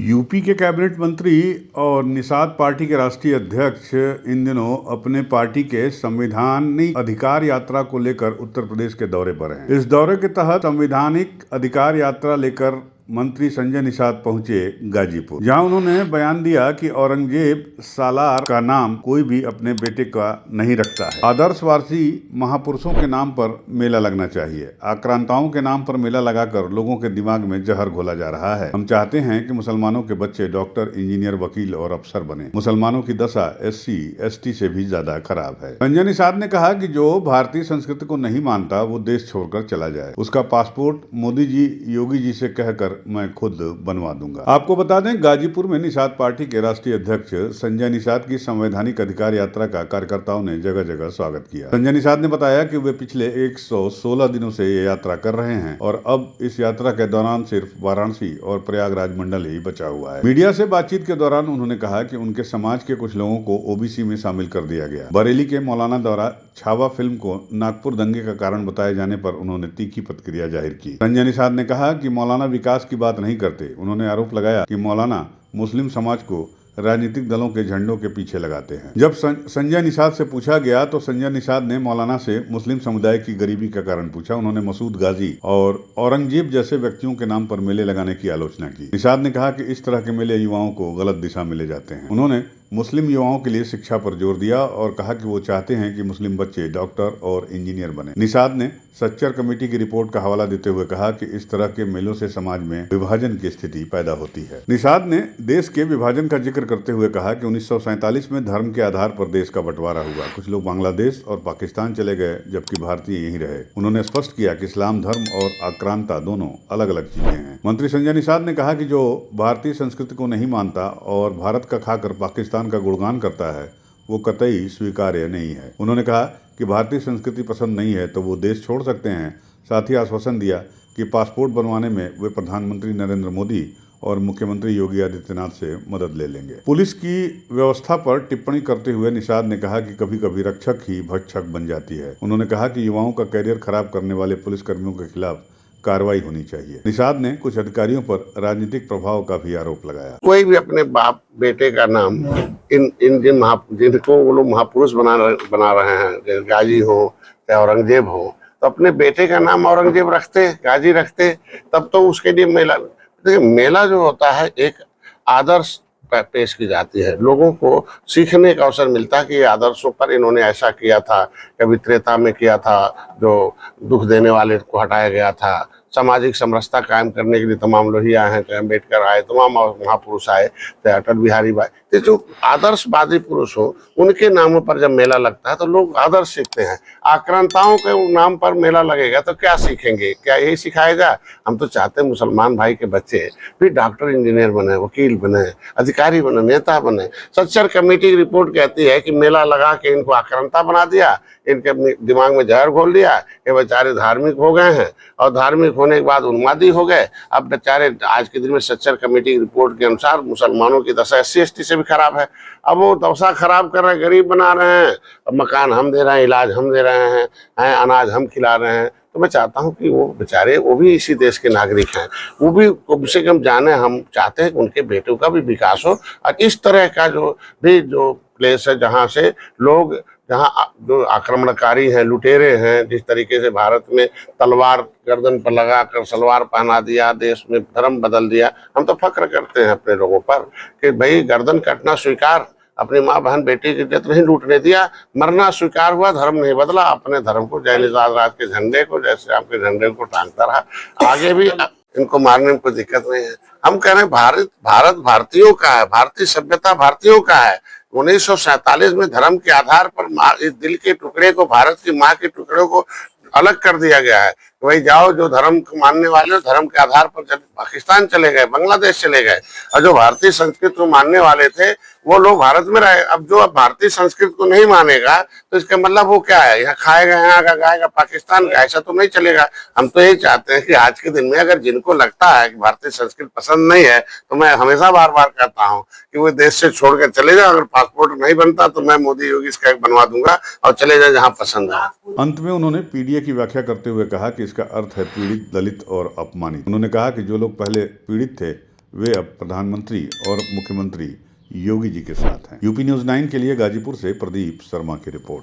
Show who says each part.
Speaker 1: UP के cabinet मंत्री और निषाद पार्टी के राष्ट्रीय अध्यक्ष इन दिनों अपने पार्टी के संवैधानिक अधिकार यात्रा को लेकर उत्तर प्रदेश के दौरे पर हैं। इस दौरे के तहत संवैधानिक अधिकार यात्रा लेकर मंत्री संजय निषाद पहुंचे गाजीपुर, जहां उन्होंने बयान दिया कि औरंगजेब सालार का नाम कोई भी अपने बेटे का नहीं रखता है। आदर्शवासी महापुरुषों के नाम पर मेला लगना चाहिए। आक्रांताओं के नाम पर मेला लगाकर लोगों के दिमाग में जहर घोला जा रहा है। हम चाहते हैं कि मुसलमानों के बच्चे डॉक्टर, इंजीनियर, वकील और अफसर बने। मुसलमानों की दशा SC ST से भी ज्यादा खराब है। संजय निषाद ने कहा कि जो भारतीय संस्कृति को नहीं मानता वो देश छोड़कर चला जाए। उसका पासपोर्ट मोदी जी, योगी जी से कहकर मैं खुद बनवा दूंगा। आपको बता दें, गाजीपुर में निषाद पार्टी के राष्ट्रीय अध्यक्ष संजय निषाद की संवैधानिक अधिकार यात्रा का कार्यकर्ताओं ने जगह जगह स्वागत किया। संजय निषाद ने बताया कि वे पिछले 116 दिनों से ये यात्रा कर रहे हैं और अब इस यात्रा के दौरान सिर्फ वाराणसी और प्रयागराज मंडल ही बचा हुआ है। मीडिया से बातचीत के दौरान उन्होंने कहा कि उनके समाज के कुछ लोगों को OBC में शामिल कर दिया गया। बरेली के मौलाना द्वारा छावा फिल्म को नागपुर दंगे का कारण बताए जाने पर उन्होंने तीखी प्रतिक्रिया जाहिर की। संजय निषाद ने कहा कि मौलाना विकास की बात नहीं करते। उन्होंने आरोप लगाया कि मौलाना मुस्लिम समाज को राजनीतिक दलों के झंडों के पीछे लगाते हैं। जब संजय निषाद से पूछा गया तो संजय निषाद ने मौलाना से मुस्लिम समुदाय की गरीबी का कारण पूछा। उन्होंने मसूद गाजी और औरंगजेब जैसे व्यक्तियों के नाम पर मेले लगाने की आलोचना की। निषाद ने कहा कि इस तरह के मेले युवाओं को गलत दिशा में ले जाते हैं। उन्होंने मुस्लिम युवाओं के लिए शिक्षा पर जोर दिया और कहा कि वो चाहते हैं कि मुस्लिम बच्चे डॉक्टर और इंजीनियर बने। निषाद ने सच्चर कमेटी की रिपोर्ट का हवाला देते हुए कहा कि इस तरह के मेलों से समाज में विभाजन की स्थिति पैदा होती है। निषाद ने देश के विभाजन का जिक्र करते हुए कहा कि 1947 में धर्म के आधार पर देश का बंटवारा हुआ। कुछ लोग बांग्लादेश और पाकिस्तान चले गए जबकि भारतीय यहीं रहे। उन्होंने स्पष्ट किया कि इस्लाम धर्म और आक्रांता दोनों अलग अलग चीजें हैं। मंत्री संजय निषाद ने कहा कि जो भारतीय संस्कृति को नहीं मानता और भारत का खाकर पाकिस्तान का गुणगान करता है वो कतई स्वीकार्य नहीं है। उन्होंने कहा कि भारतीय संस्कृति पसंद नहीं है तो वो देश छोड़ सकते हैं। साथ ही आश्वासन दिया कि पासपोर्ट बनवाने में वे प्रधानमंत्री नरेंद्र मोदी और मुख्यमंत्री योगी आदित्यनाथ से मदद ले लेंगे। पुलिस की व्यवस्था पर टिप्पणी करते हुए निषाद ने कहा कि कभी कभी रक्षक ही भक्षक बन जाती है। उन्होंने कहा कि युवाओं का करियर खराब करने वाले पुलिसकर्मियों के खिलाफ कार्रवाई होनी चाहिए। निषाद ने कुछ अधिकारियों पर राजनीतिक प्रभाव का भी आरोप लगाया।
Speaker 2: कोई भी अपने बाप बेटे का नाम जिनको वो लोग महापुरुष बना रहे हैं, जैसे गाजी हो या औरंगजेब हो, तो अपने बेटे का नाम औरंगजेब रखते, गाजी रखते, तब तो उसके लिए मेला। देखिए, मेला जो होता है एक आदर्श पेश की जाती है। लोगों को सीखने का अवसर मिलता है कि ये आदर्शों पर इन्होंने ऐसा किया था, कभी त्रेता में किया था, जो दुख देने वाले को हटाया गया था। सामाजिक समरसता कायम करने के लिए तमाम लोग ही आए हैं, चाहे अम्बेडकर आए, तमाम महापुरुष आए, चाहे अटल बिहारी भाई, तो जो आदर्शवादी पुरुष हो उनके नामों पर जब मेला लगता है तो लोग आदर्श सीखते हैं। आक्रांताओं के नाम पर मेला लगेगा तो क्या सीखेंगे? क्या यही सिखाएगा? हम तो चाहते हैं मुसलमान भाई के बच्चे भी डॉक्टर, इंजीनियर बने, वकील बने, अधिकारी बने, नेता बने। सच्चर कमेटी की रिपोर्ट कहती है कि मेला लगा के इनको आक्रांता बना दिया, इनके दिमाग में जहर घोल दिया, ये बेचारे धार्मिक हो गए हैं और धार्मिक होने के बाद उन्मादी हो गए। अब बेचारे आज के दिन में सच्चर कमेटी की रिपोर्ट के अनुसार मुसलमानों की दशा SC ST से भी खराब है। अब वो दशा खराब कर रहे हैं, गरीब बना रहे हैं, अब मकान हम दे रहे हैं, इलाज हम दे रहे हैं, अनाज हम खिला रहे हैं। तो मैं चाहता हूं कि वो बेचारे, वो भी इसी देश के नागरिक हैं, वो भी कम से कम जाने। हम चाहते हैं कि उनके बेटों का भी विकास हो और इस तरह का जो प्लेस है जहाँ से लोग, जहाँ जो आक्रमणकारी हैं, लुटेरे हैं, जिस तरीके से भारत में तलवार गर्दन पर लगाकर सलवार पहना दिया, देश में धर्म बदल दिया। हम तो फख्र करते हैं अपने लोगों पर कि भाई गर्दन कटना स्वीकार, अपनी माँ बहन बेटी की इज्जत नहीं लूटने दिया, मरना स्वीकार हुआ, धर्म नहीं बदला। अपने धर्म को, जय निषाद राज के झंडे को, जय श्री राम के झंडे को टांगता रहा। आगे भी इनको मारने में कोई दिक्कत नहीं है। हम कह रहे हैं भारत भारतीयों का है, भारतीय सभ्यता भारतीयों का है। 1947 में धर्म के आधार पर इस दिल के टुकड़े को, भारत की माँ के टुकड़े को अलग कर दिया गया है। वही जाओ, जो धर्म को मानने वाले धर्म के आधार पर पाकिस्तान चले गए, बांग्लादेश चले गए, और जो भारतीय संस्कृति को मानने वाले थे वो लोग भारत में रहे। अब जो भारतीय संस्कृति को नहीं मानेगा तो इसका मतलब वो क्या है? यहाँ खाएगा, यहाँ का गाएगा, पाकिस्तान का, ऐसा तो नहीं चलेगा। हम तो यही चाहते हैं कि आज के दिन में अगर जिनको लगता है कि भारतीय संस्कृति पसंद नहीं है, तो मैं हमेशा बार बार कहता हूँ कि वो देश से छोड़कर चले जाए। अगर पासपोर्ट नहीं बनता तो मैं मोदी योगी इसका एक बनवा दूंगा और चले जाए जहाँ पसंद है।
Speaker 1: अंत में उन्होंने PDA की व्याख्या करते हुए कहा कि इसका अर्थ है पीड़ित, दलित और अपमानित। उन्होंने कहा कि जो लोग पहले पीड़ित थे वे अब प्रधानमंत्री और मुख्यमंत्री योगी जी के साथ हैं। यूपी न्यूज़ 9 के लिए गाजीपुर से प्रदीप शर्मा की रिपोर्ट।